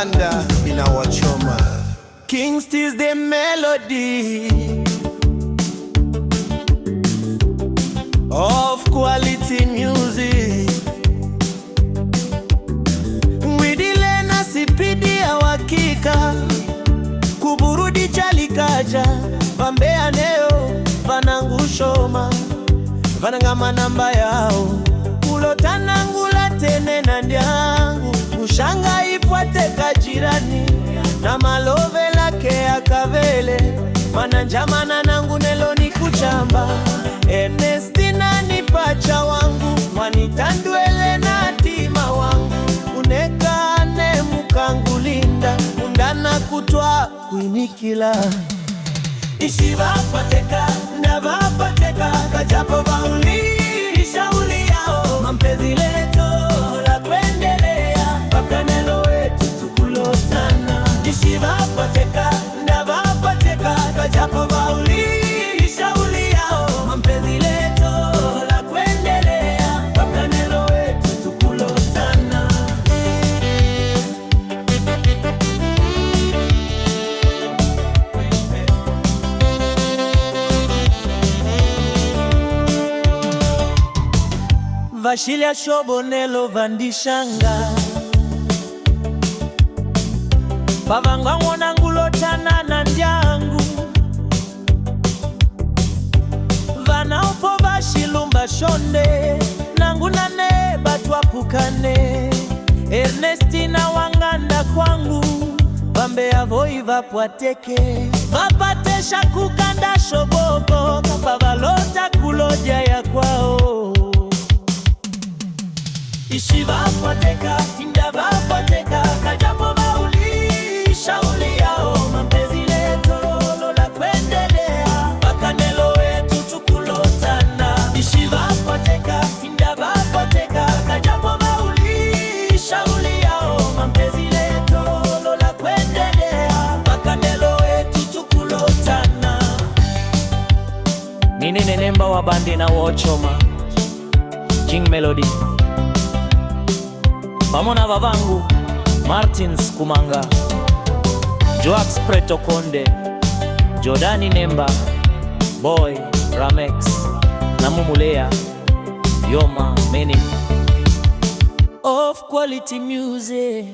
banda inawachoma. Kings is the melody of quality music. Widile na sipidi ya wakika kuburudi chalikaja. Vambea neo vanangushoma vanangama namba yao ulotanangula tene na ndyangu ushanga ipwate kajirani na malove lake akavele mananjamana nangu nelo ni kuchamba. Ernestina ni pacha wangu mwanitandwele na tima wangu unekane mukangulinda undana kutwa kuinikila. Ishivapateka ndavapateka kajapo vaulisha uli yao mampezi leto la kuendelea paka nelo wetu tukulotana. Ishivapateka ndavapateka kajapo vaulisha uli yao mampezi leto la kuendelea paka nelo wetu tukulotana. Vashilia shobonelo vandishanga pavangwango nangulotana na ndyangu vanaupo vashilumba shonde nangu nane batwapukane. Ernestina wanganda kwangu vambea voi vapwateke vapatesha kukanda shobobo kapavalota kuloja ya kwao. Ishivapateka indavapateka kajapo vaulisha uli yao mampezi leto la kuendelea paka nelo wetu tukulotana. Ishivapateka indavapateka kajapo vaulisha uli yao mampezi leto la kuendelea paka nelo wetu tukulotana. Nini nenemba wa bandi na wochoma King Melody pamona vavangu Martins Kumanga, Joax Preto Konde, Jordani Nemba, Boy Ramex na Mumulea Yoma Meni of quality music.